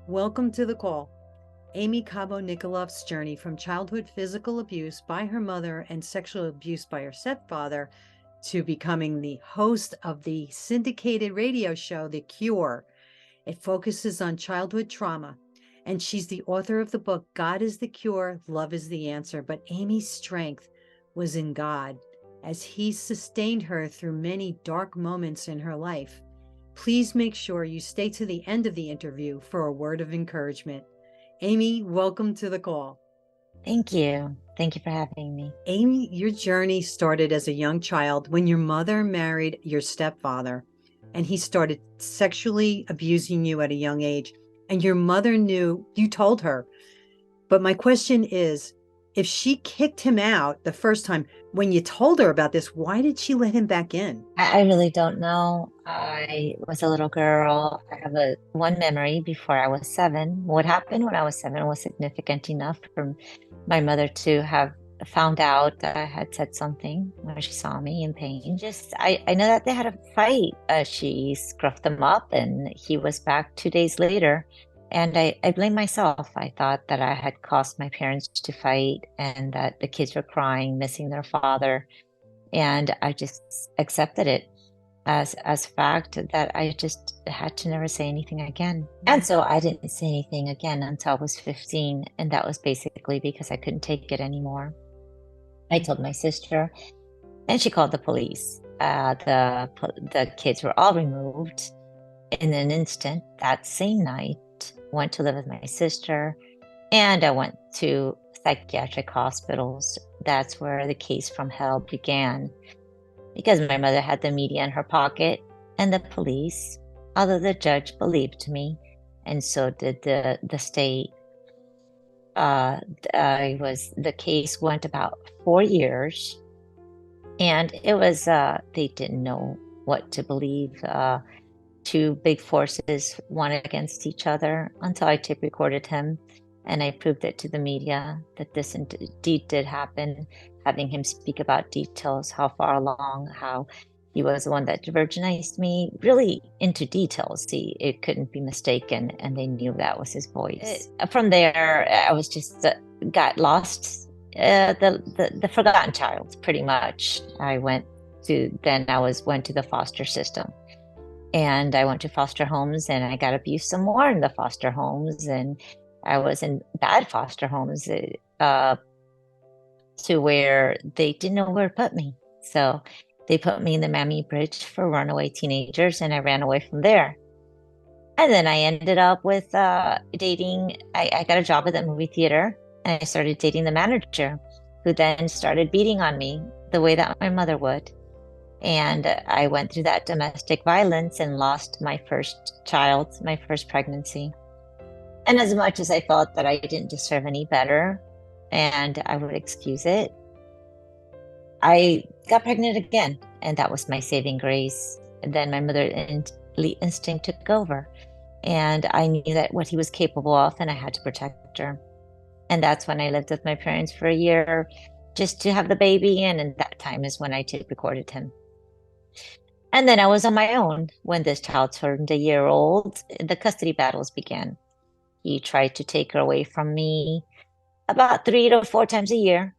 Welcome to The Call. Aimee Cabo Nikolov's journey from childhood physical abuse by her mother and sexual abuse by her stepfather to becoming the host of the syndicated radio show, The Cure. It focuses on childhood trauma, and she's the author of the book, God is the Cure, Love is the Answer. But Aimee's strength was in God, as he sustained her through many dark moments in her life. Please make sure you stay to the end of the interview for a word of encouragement. Aimee, welcome to The Call. Thank you. Thank you for having me. Aimee, your journey started as a young child when your mother married your stepfather, and he started sexually abusing you at a young age. And your mother knew, you told her. But my question is, if she kicked him out the first time, when you told her about this, why did she let him back in? I really don't know. I was a little girl. I have one memory before I was 7. What happened when I was 7 was significant enough for my mother to have found out that I had said something when she saw me in pain. I know that they had a fight. She scruffed him up and he was back 2 days later. And I blame myself. I thought that I had caused my parents to fight and that the kids were crying, missing their father. And I just accepted it as fact that I just had to never say anything again. And so I didn't say anything again until I was 15. And that was basically because I couldn't take it anymore. I told my sister and she called the police. The kids were all removed in an instant that same night. Went to live with my sister, and I went to psychiatric hospitals. That's where the case from hell began, because my mother had the media in her pocket and the police, although the judge believed me, and so did the state. The case went about 4 years, and it was they didn't know what to believe. Two big forces, one against each other, until I tape recorded him and I proved it to the media that this indeed did happen, having him speak about details, how far along, how he was the one that virginized me, really into details. See, it couldn't be mistaken, and they knew that was his voice. From there, I was just got lost, the forgotten child, pretty much. I went to the foster system. And I went to foster homes and I got abused some more in the foster homes. And I was in bad foster homes to where they didn't know where to put me. So they put me in the Mammy Bridge for runaway teenagers, and I ran away from there. And then I ended up with dating. I got a job at the movie theater, and I started dating the manager, who then started beating on me the way that my mother would. And I went through that domestic violence and lost my first child, my first pregnancy. And as much as I felt that I didn't deserve any better and I would excuse it, I got pregnant again. And that was my saving grace. And then my mother instinct took over. And I knew that what he was capable of, and I had to protect her. And that's when I lived with my parents for a year just to have the baby. And that time is when I tape recorded him. And then I was on my own when this child turned a year old. The custody battles began. He tried to take her away from me about 3 to 4 times a year.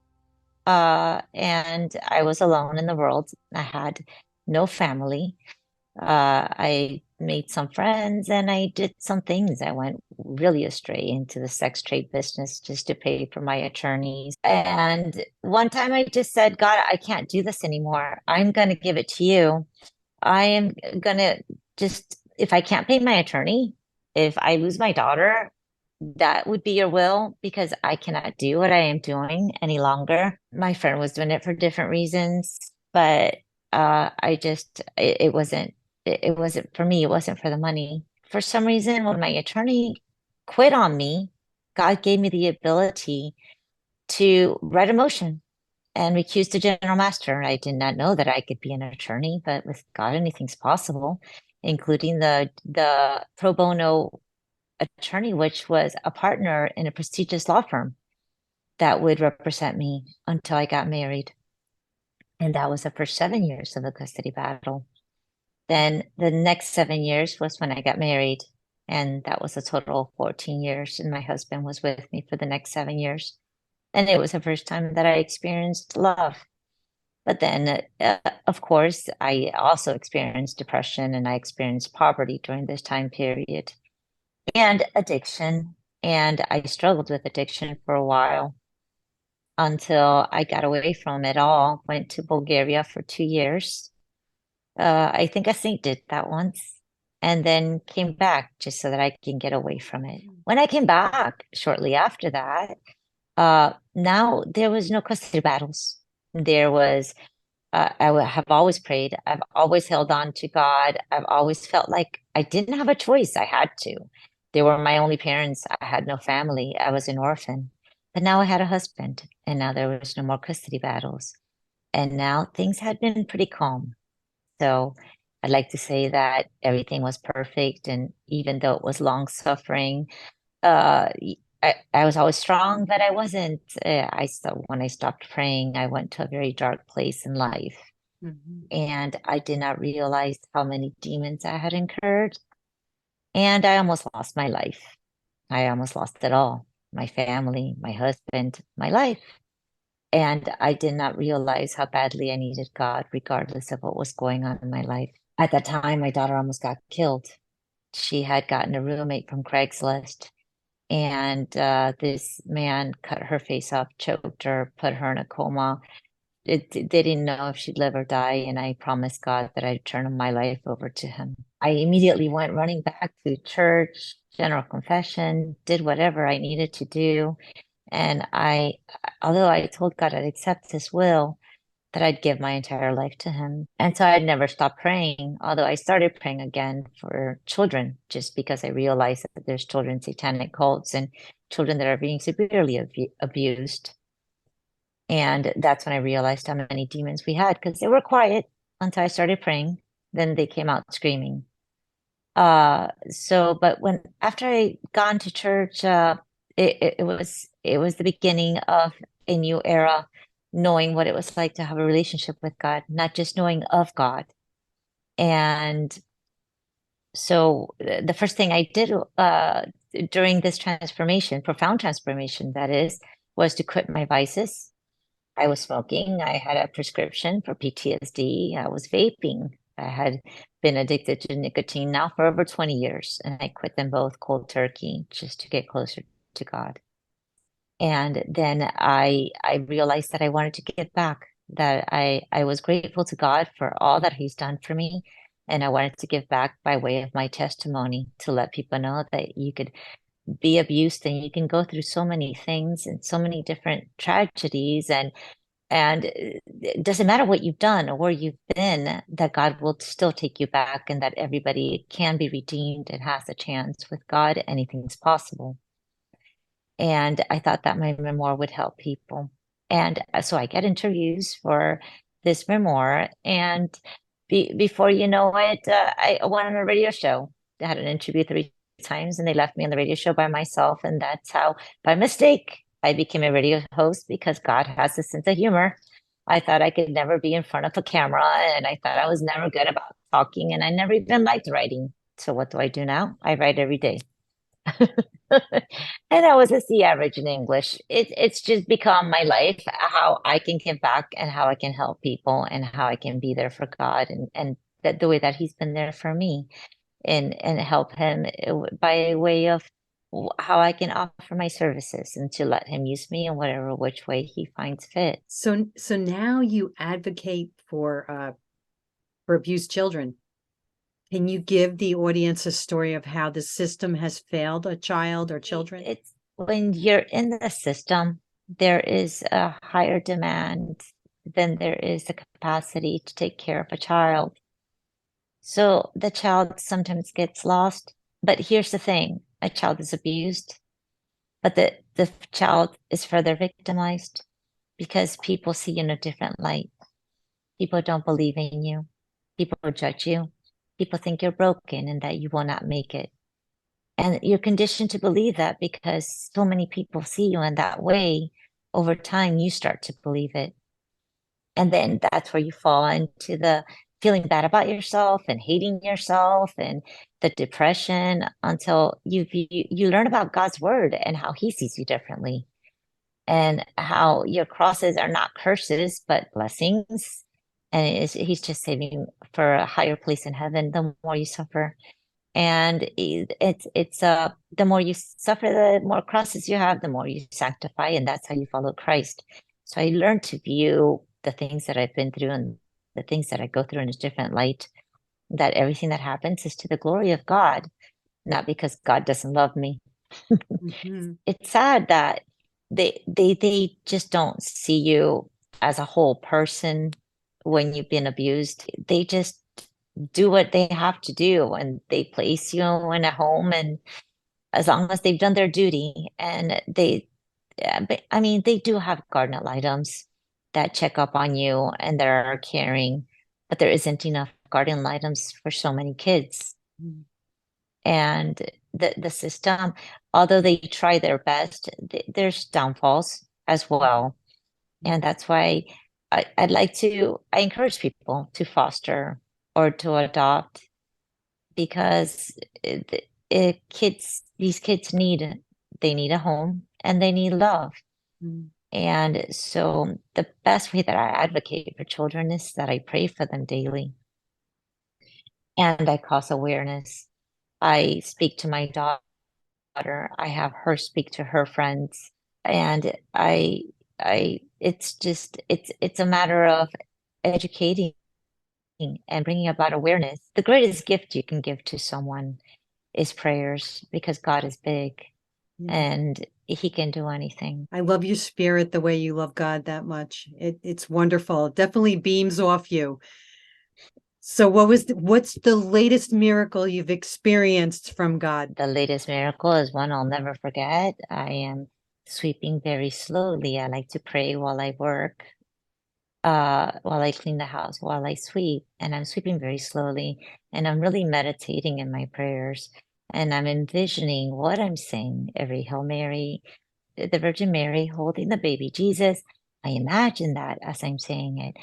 And I was alone in the world. I had no family. I made some friends and I did some things. I went really astray into the sex trade business just to pay for my attorneys. And one time I just said, God, I can't do this anymore. I'm going to give it to you. I am going to if I can't pay my attorney, if I lose my daughter, that would be your will, because I cannot do what I am doing any longer. My friend was doing it for different reasons, but it wasn't for me. It wasn't for the money. For some reason, when my attorney quit on me, God gave me the ability to write a motion and recused the general master. I did not know that I could be an attorney, but with God, anything's possible, including the pro bono attorney, which was a partner in a prestigious law firm that would represent me until I got married. And that was the first 7 years of the custody battle. Then the next 7 years was when I got married. And that was a total of 14 years. And my husband was with me for the next 7 years. And it was the first time that I experienced love. But then, of course, I also experienced depression and I experienced poverty during this time period and addiction. And I struggled with addiction for a while until I got away from it all, went to Bulgaria for 2 years. I think a saint did that once, and then came back just so that I can get away from it. When I came back shortly after that, now there was no custody battles. There was, have always prayed. I've always held on to God. I've always felt like I didn't have a choice. I had to. They were my only parents. I had no family. I was an orphan. But now I had a husband, and now there was no more custody battles. And now things had been pretty calm. So I'd like to say that everything was perfect. And even though it was long suffering, uh, I was always strong, but I wasn't. When I stopped praying, I went to a very dark place in life. Mhm. And I did not realize how many demons I had incurred. And I almost lost my life. I almost lost it all, my family, my husband, my life. And I did not realize how badly I needed God, regardless of what was going on in my life. At that time, my daughter almost got killed. She had gotten a roommate from Craigslist, and this man cut her face off, choked her, put her in a coma. They didn't know if she'd live or die, and I promised God that I'd turn my life over to him. I immediately went running back to church, general confession, did whatever I needed to do. And although I told God I'd accept his will, that I'd give my entire life to him. And so I'd never stopped praying, although I started praying again for children, just because I realized that there's children satanic cults and children that are being severely abused. And that's when I realized how many demons we had, because they were quiet until I started praying. Then they came out screaming. But when after I gone to church, it was the beginning of a new era, knowing what it was like to have a relationship with God, not just knowing of God. And so the first thing I did during this transformation, profound transformation, that is, was to quit my vices. I was smoking. I had a prescription for PTSD. I was vaping. I had been addicted to nicotine now for over 20 years, and I quit them both cold turkey just to get closer to God. And then I realized that I wanted to give back, that I was grateful to God for all that He's done for me. And I wanted to give back by way of my testimony to let people know that you could be abused and you can go through so many things and so many different tragedies, and it doesn't matter what you've done or where you've been, that God will still take you back, and that everybody can be redeemed and has a chance with God. Anything's possible. And I thought that my memoir would help people. And so I get interviews for this memoir. And before you know it, I went on a radio show. I had an interview 3 times and they left me on the radio show by myself. And that's how, by mistake, I became a radio host, because God has a sense of humor. I thought I could never be in front of a camera, and I thought I was never good about talking, and I never even liked writing. So what do I do now? I write every day. And I was a C average in English. It's just become my life, how I can give back and how I can help people and how I can be there for God, and that the way that He's been there for me, and help Him by way of how I can offer my services and to let Him use me in whatever which way He finds fit. So now you advocate for abused children. Can you give the audience a story of how the system has failed a child or children? It's when you're in the system, there is a higher demand than there is the capacity to take care of a child. So the child sometimes gets lost. But here's the thing, a child is abused, but the child is further victimized because people see you in a different light. People don't believe in you. People judge you. People think you're broken and that you will not make it. And you're conditioned to believe that because so many people see you in that way. Over time, you start to believe it. And then that's where you fall into the feeling bad about yourself and hating yourself and the depression until you learn about God's word and how he sees you differently and how your crosses are not curses but blessings. And he's just saving for a higher place in heaven the more you suffer. And it's the more you suffer, the more crosses you have, the more you sanctify, and that's how you follow Christ. So I learned to view the things that I've been through and the things that I go through in a different light, that everything that happens is to the glory of God, not because God doesn't love me. Mhm. It's sad that they just don't see you as a whole person when you've been abused. They just do what they have to do and they place you in a home, and as long as they've done their duty, and yeah, but I mean they do have guardian items that check up on you and they're caring, but there isn't enough guardian items for so many kids. Mhm. And the system, although they try their best, there's downfalls as well. And that's why I encourage people to foster or to adopt, because these kids they need a home and they need love. Mhm. And so the best way that I advocate for children is that I pray for them daily and I cause awareness. I speak to my daughter. I have her speak to her friends, and it's just it's a matter of educating and bringing about awareness. The greatest gift you can give to someone is prayers, because God is big Yeah. and he can do anything. I love your spirit the way you love God that much. It's wonderful. It definitely beams off you. So what's the latest miracle you've experienced from God? The latest miracle is one I'll never forget. I am sweeping very slowly. I like to pray while I work, while I clean the house, while I sweep, and I'm sweeping very slowly, and I'm really meditating in my prayers, and I'm envisioning what I'm saying every Hail Mary, the Virgin Mary holding the baby Jesus. I imagine that as I'm saying it,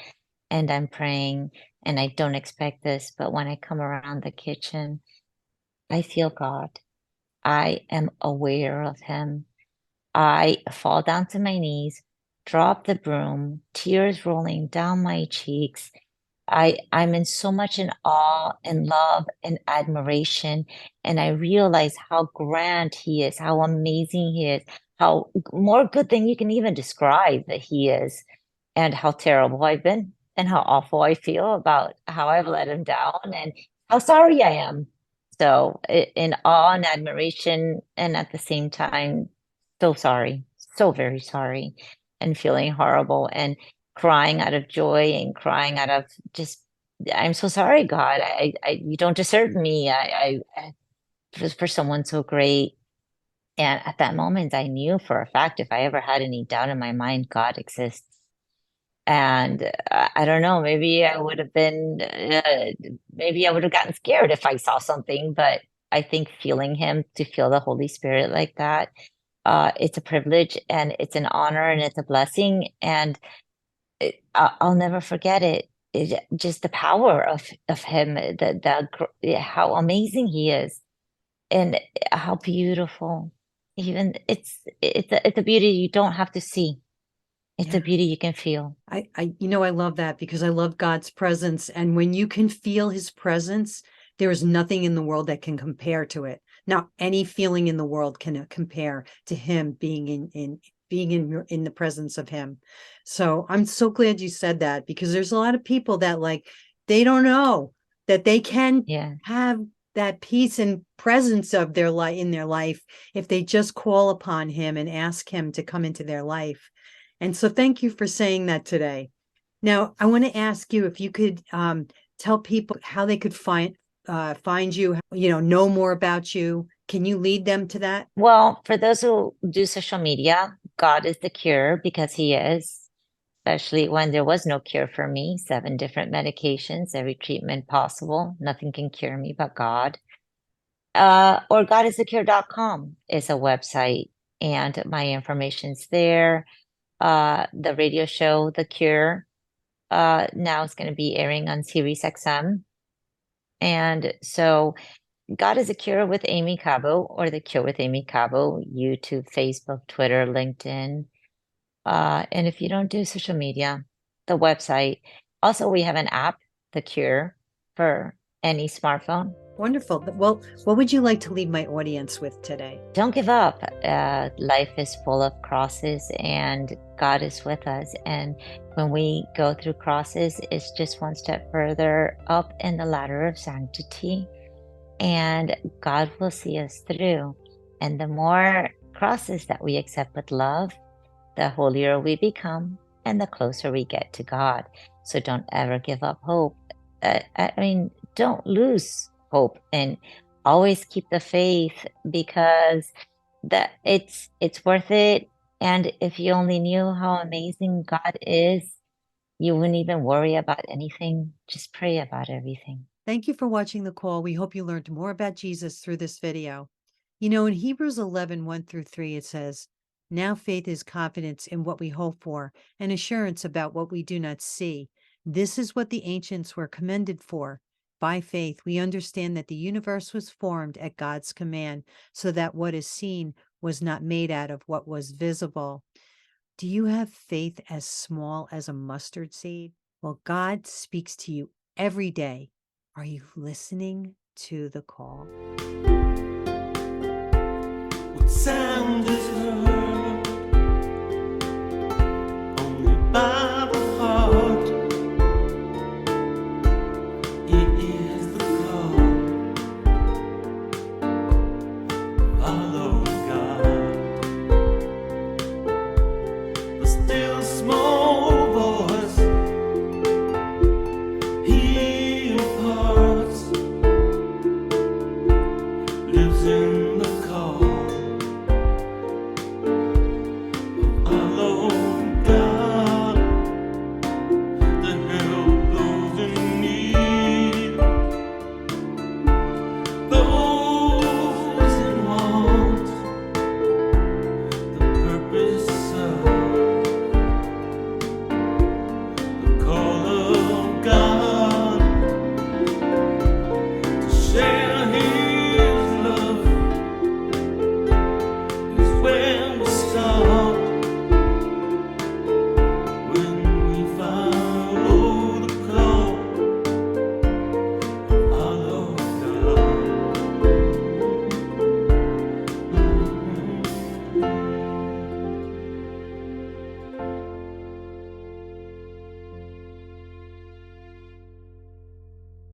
and I'm praying, and I don't expect this, but when I come around the kitchen, I feel God. I am aware of him. I fall down to my knees, drop the broom, tears rolling down my cheeks. I'm in so much in awe and love and admiration, and I realize how grand he is, how amazing he is, how more good than you can even describe that he is, and how terrible I've been, and how awful I feel about how I've let him down, and how sorry I am. So in awe and admiration, and at the same time, so sorry, so very sorry, and feeling horrible and crying out of joy and crying out of just, I'm so sorry, God. You don't deserve me. For someone so great. And at that moment, I knew for a fact if I ever had any doubt in my mind, God exists. And I don't know, maybe I would have gotten scared if I saw something, but I think feeling him, to feel the Holy Spirit like that, it's a privilege and it's an honor and it's a blessing. And I'll never forget it. Just the power of him, how amazing he is, and how beautiful. Even it's a beauty you don't have to see. It's a Yeah. beauty you can feel. I love that because I love God's presence. And when you can feel his presence, there is nothing in the world that can compare to it. Now, any feeling in the world can compare to him being in the presence of him. So I'm so glad you said that, because there's a lot of people that like they don't know that they can Yeah. have that peace and presence of their life in their life if they just call upon him and ask him to come into their life. And so thank you for saying that today. Now, I want to ask you if you could tell people how they could find you, know more about you. Can you lead them to that? Well, for those who do social media, God is the cure, because he is, especially when there was no cure for me, 7 different medications, every treatment possible. Nothing can cure me but God. Or godisthecure.com is a website, and my information's there. The radio show, The Cure. now it's going to be airing on Sirius XM. And so God is a Cure with Aimee Cabo, or The Cure with Aimee Cabo, YouTube, Facebook, Twitter, LinkedIn. And if you don't do social media, the website. Also, we have an app, The Cure, for any smartphone. Wonderful. Well, what would you like to leave my audience with today? Don't give up. Life is full of crosses, and God is with us. And when we go through crosses, it's just one step further up in the ladder of sanctity, and God will see us through. And the more crosses that we accept with love, the holier we become and the closer we get to God. So don't ever give up hope. I mean, don't lose hope, and always keep the faith, because it's worth it. And if you only knew how amazing God is, you wouldn't even worry about anything. Just pray about everything. Thank you for watching The Call. We hope you learned more about Jesus through this video. You know, in Hebrews 11, 1-3, it says, "Now faith is confidence in what we hope for and assurance about what we do not see. This is what the ancients were commended for. By faith, we understand that the universe was formed at God's command, so that what is seen was not made out of what was visible." Do you have faith as small as a mustard seed? Well, God speaks to you every day. Are you listening to the call? What sound is heard?